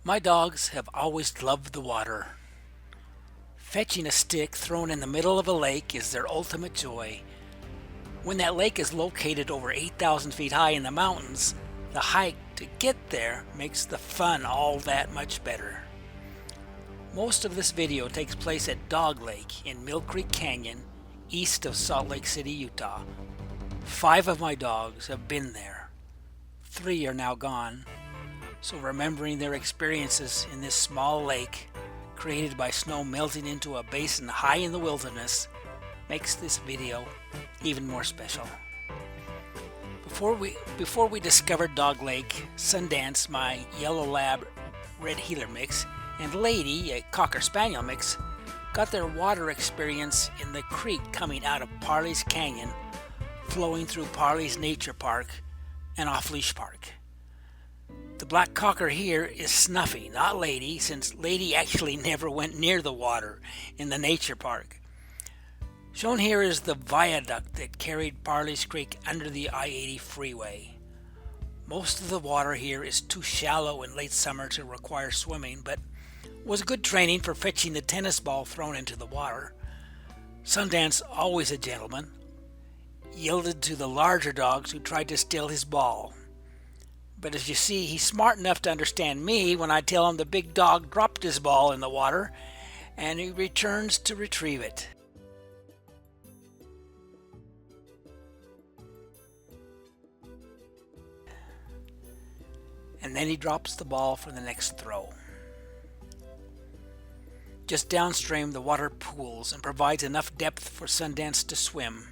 My dogs have always loved the water. Fetching a stick thrown in the middle of a lake is their ultimate joy. When that lake is located over 8,000 feet high in the mountains, the hike to get there makes the fun all that much better. Most of this video takes place at Dog Lake in Mill Creek Canyon, east of Salt Lake City, Utah. 5 of my dogs have been there. 3 are now gone. So remembering their experiences in this small lake created by snow melting into a basin high in the wilderness makes this video even more special. Before we discovered Dog Lake, Sundance, my yellow lab red heeler mix, and Lady, a cocker spaniel mix, got their water experience in the creek coming out of Parley's Canyon, flowing through Parley's Nature Park and Off Leash Park. The black cocker here is Snuffy, not Lady, since Lady actually never went near the water in the nature park. Shown here is the viaduct that carried Parley's Creek under the I-80 freeway. Most of the water here is too shallow in late summer to require swimming, but was good training for fetching the tennis ball thrown into the water. Sundance, always a gentleman, yielded to the larger dogs who tried to steal his ball. But as you see, he's smart enough to understand me when I tell him the big dog dropped his ball in the water and he returns to retrieve it. And then he drops the ball for the next throw. Just downstream, the water pools and provides enough depth for Sundance to swim.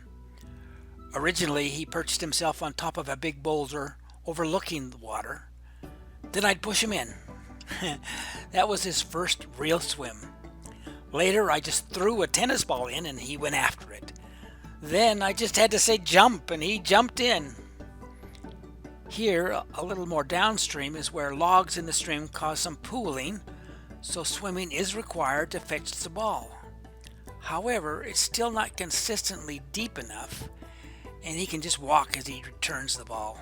Originally, he perched himself on top of a big boulder overlooking the water. Then I'd push him in. That was his first real swim. Later, I just threw a tennis ball in and he went after it. Then I just had to say jump and he jumped in. Here, a little more downstream, is where logs in the stream cause some pooling, so swimming is required to fetch the ball. However, it's still not consistently deep enough, and he can just walk as he returns the ball.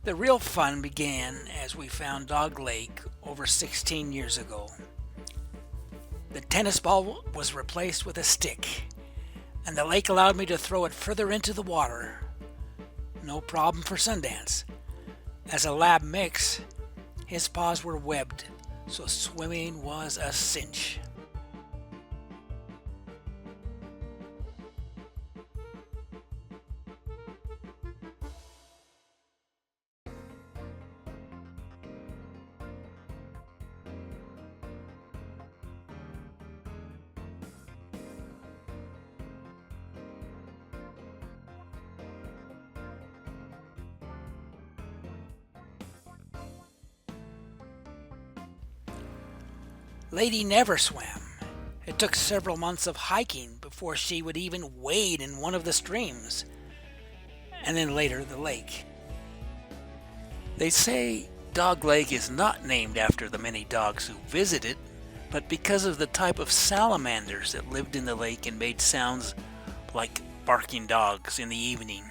The real fun began as we found Dog Lake over 16 years ago. The tennis ball was replaced with a stick, and the lake allowed me to throw it further into the water. No problem for Sundance. As a lab mix, his paws were webbed, so swimming was a cinch. Lady never swam. It took several months of hiking before she would even wade in one of the streams, and then later the lake. They say Dog Lake is not named after the many dogs who visit it, but because of the type of salamanders that lived in the lake and made sounds like barking dogs in the evening.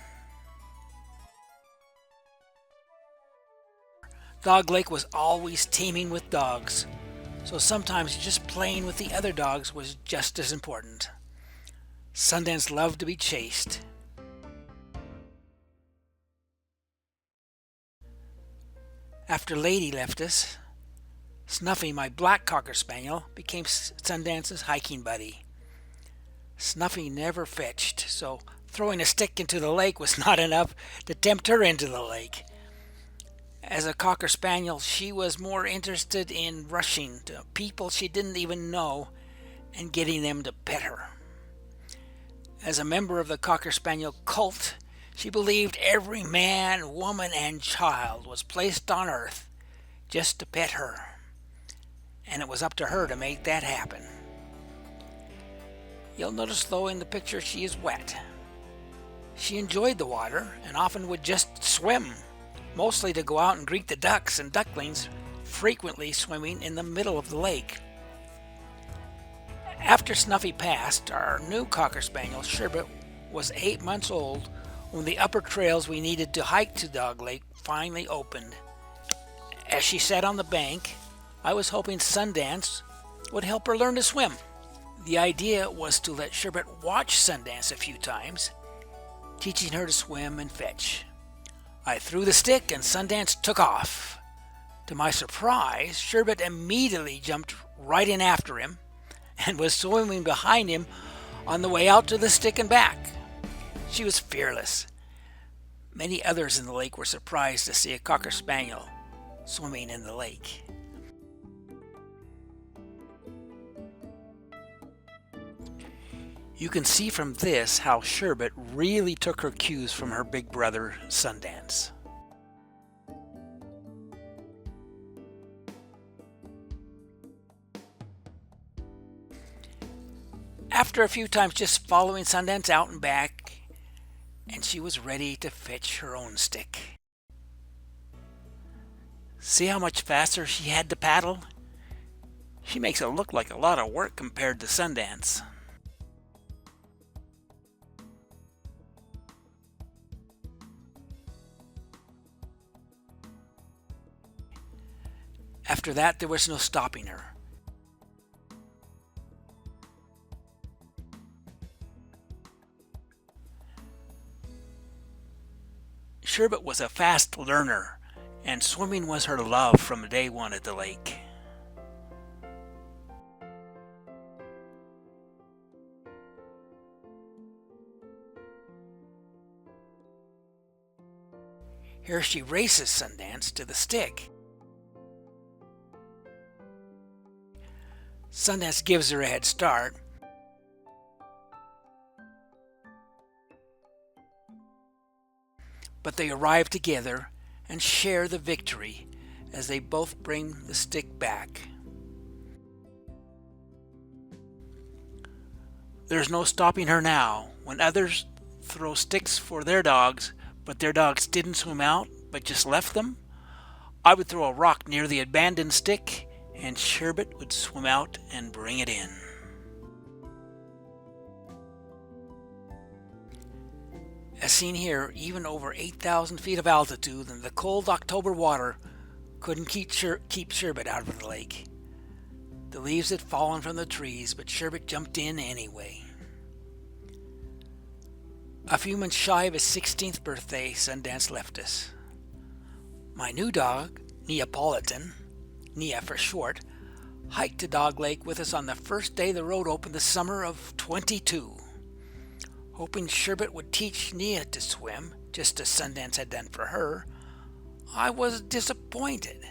Dog Lake was always teeming with dogs, so sometimes just playing with the other dogs was just as important. Sundance loved to be chased. After Lady left us, Snuffy, my black cocker spaniel, became Sundance's hiking buddy. Snuffy never fetched, so throwing a stick into the lake was not enough to tempt her into the lake. As a cocker spaniel, she was more interested in rushing to people she didn't even know and getting them to pet her. As a member of the cocker spaniel cult, she believed every man, woman, and child was placed on earth just to pet her, and it was up to her to make that happen. You'll notice though in the picture she is wet. She enjoyed the water and often would just swim, mostly to go out and greet the ducks and ducklings, frequently swimming in the middle of the lake. After Snuffy passed, our new cocker spaniel, Sherbet, was 8 months old when the upper trails we needed to hike to Dog Lake finally opened. As she sat on the bank, I was hoping Sundance would help her learn to swim. The idea was to let Sherbet watch Sundance a few times, teaching her to swim and fetch. I threw the stick and Sundance took off. To my surprise, Sherbet immediately jumped right in after him and was swimming behind him on the way out to the stick and back. She was fearless. Many others in the lake were surprised to see a Cocker Spaniel swimming in the lake. You can see from this how Sherbet really took her cues from her big brother, Sundance. After a few times just following Sundance out and back, and she was ready to fetch her own stick. See how much faster she had to paddle? She makes it look like a lot of work compared to Sundance. After that, there was no stopping her. Sherbet was a fast learner, and swimming was her love from day one at the lake. Here she races Sundance to the stick. Sundance gives her a head start. But they arrive together and share the victory as they both bring the stick back. There's no stopping her now. When others throw sticks for their dogs, but their dogs didn't swim out but just left them, I would throw a rock near the abandoned stick and Sherbet would swim out and bring it in. As seen here, even over 8,000 feet of altitude and the cold October water couldn't keep Sherbet out of the lake. The leaves had fallen from the trees, but Sherbet jumped in anyway. A few months shy of his 16th birthday, Sundance left us. My new dog, Neapolitan, Nia for short, hiked to Dog Lake with us on the first day the road opened the summer of '22. Hoping Sherbet would teach Nia to swim, just as Sundance had done for her, I was disappointed.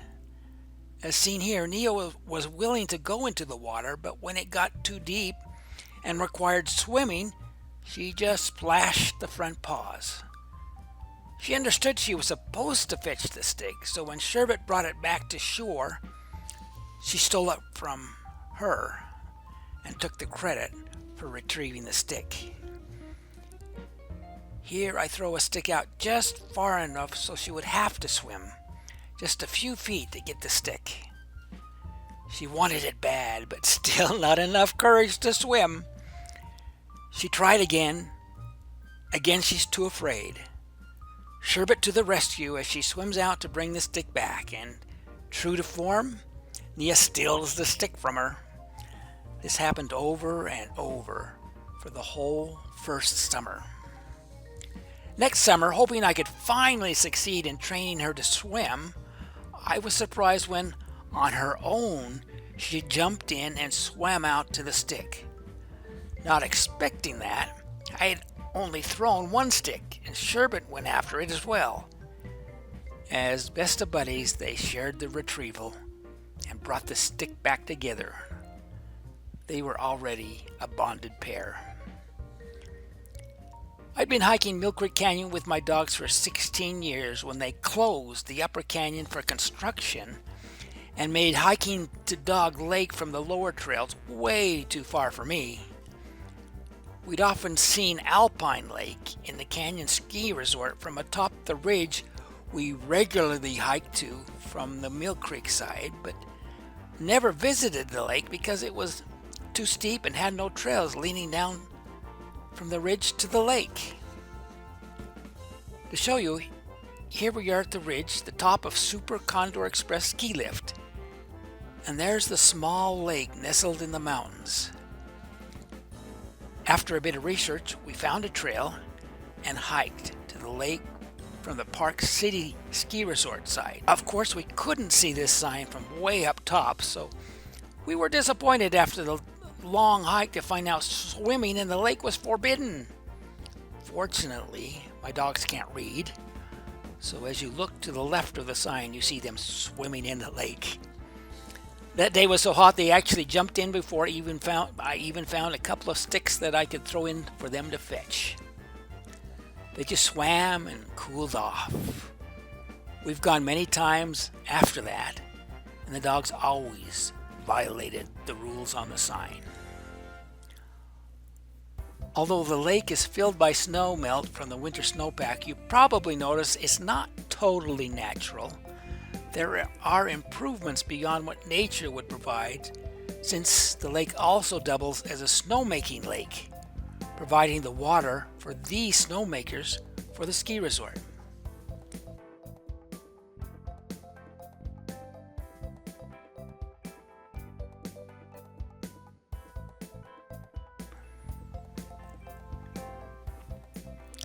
As seen here, Nia was willing to go into the water, but when it got too deep and required swimming, she just splashed the front paws. She understood she was supposed to fetch the stick, so when Sherbet brought it back to shore, she stole it from her and took the credit for retrieving the stick. Here I throw a stick out just far enough so she would have to swim just a few feet to get the stick. She wanted it bad, but still not enough courage to swim. She tried again. Again she's too afraid. Sherbet to the rescue as she swims out to bring the stick back, and true to form, Nia steals the stick from her. This happened over and over for the whole first summer. Next summer, hoping I could finally succeed in training her to swim, I was surprised when, on her own, she jumped in and swam out to the stick. Not expecting that, I had only thrown one stick, and Sherbet went after it as well. As best of buddies, they shared the retrieval and brought the stick back together. They were already a bonded pair. I'd been hiking Mill Creek Canyon with my dogs for 16 years when they closed the upper canyon for construction and made hiking to Dog Lake from the lower trails way too far for me. We'd often seen Alpine Lake in the canyon ski resort from atop the ridge we regularly hiked to from the Mill Creek side, but never visited the lake because it was too steep and had no trails leading down from the ridge to the lake. To show you, here we are at the ridge, the top of Super Condor Express ski lift. And there's the small lake nestled in the mountains. After a bit of research, we found a trail and hiked to the lake from the Park City ski resort side. Of course, we couldn't see this sign from way up top, so we were disappointed after the long hike to find out swimming in the lake was forbidden. Fortunately, my dogs can't read, so as you look to the left of the sign, you see them swimming in the lake. That day was so hot they actually jumped in before I even found a couple of sticks that I could throw in for them to fetch. They just swam and cooled off. We've gone many times after that, and the dogs always violated the rules on the sign. Although the lake is filled by snow melt from the winter snowpack, you probably notice it's not totally natural. There are improvements beyond what nature would provide, since the lake also doubles as a snowmaking lake, providing the water for these snowmakers for the ski resort.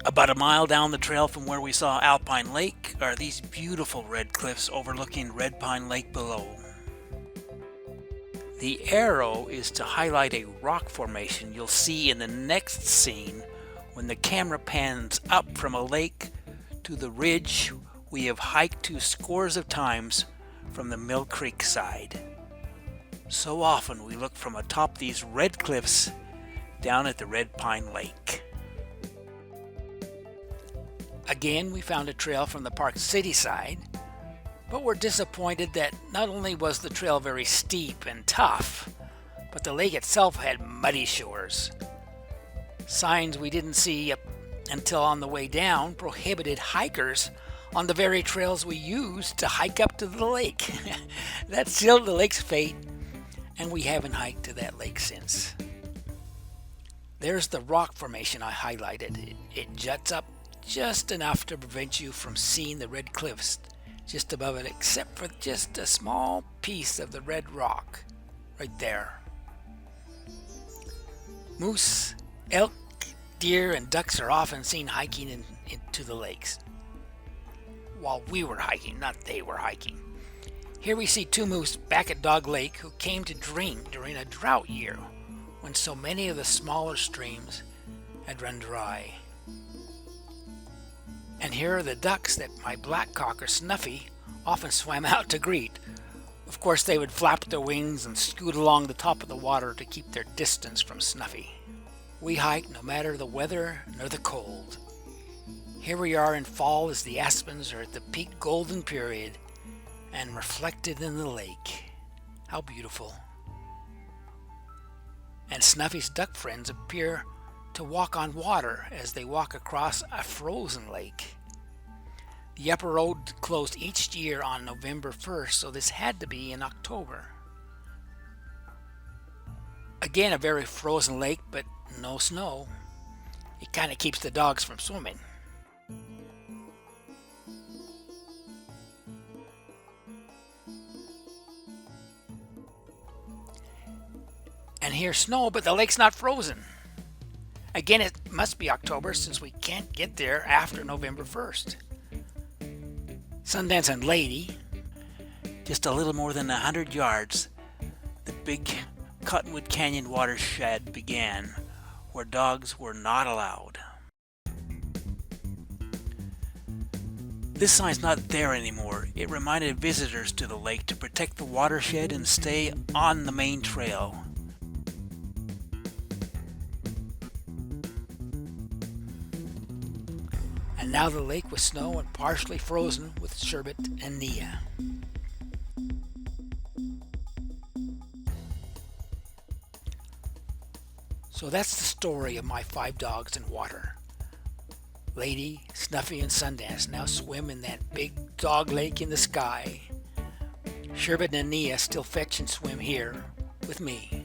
About a mile down the trail from where we saw Alpine Lake are these beautiful red cliffs overlooking Red Pine Lake below. The arrow is to highlight a rock formation you'll see in the next scene when the camera pans up from a lake to the ridge we have hiked to scores of times from the Mill Creek side. So often we look from atop these red cliffs down at the Red Pine Lake. Again, we found a trail from the Park City side, but we're disappointed that not only was the trail very steep and tough, but the lake itself had muddy shores. Signs we didn't see until on the way down prohibited hikers on the very trails we used to hike up to the lake. That sealed the lake's fate, and we haven't hiked to that lake since. There's the rock formation I highlighted. It juts up just enough to prevent you from seeing the red cliffs just above it, except for just a small piece of the red rock right there. Moose, elk, deer, and ducks are often seen hiking into the lakes. While we were hiking, not they were hiking. Here we see two moose back at Dog Lake who came to drink during a drought year when so many of the smaller streams had run dry. And here are the ducks that my black cocker Snuffy often swam out to greet. Of course, they would flap their wings and scoot along the top of the water to keep their distance from Snuffy. We hike no matter the weather nor the cold. Here we are in fall as the aspens are at the peak golden period and reflected in the lake. How beautiful. And Snuffy's duck friends appear to walk on water as they walk across a frozen lake. The upper road closed each year on November 1st, so this had to be in October. Again, a very frozen lake, but no snow. It kind of keeps the dogs from swimming. And here's snow, but the lake's not frozen. Again, it must be October since we can't get there after November 1st. Sundance and Lady, just a little more than 100 yards, the big Cottonwood Canyon watershed began, where dogs were not allowed. This sign's not there anymore. It reminded visitors to the lake to protect the watershed and stay on the main trail. And now the lake was snow and partially frozen with Sherbet and Nia. So that's the story of my 5 dogs in water. Lady, Snuffy, and Sundance now swim in that big dog lake in the sky. Sherbet and Nia still fetch and swim here with me.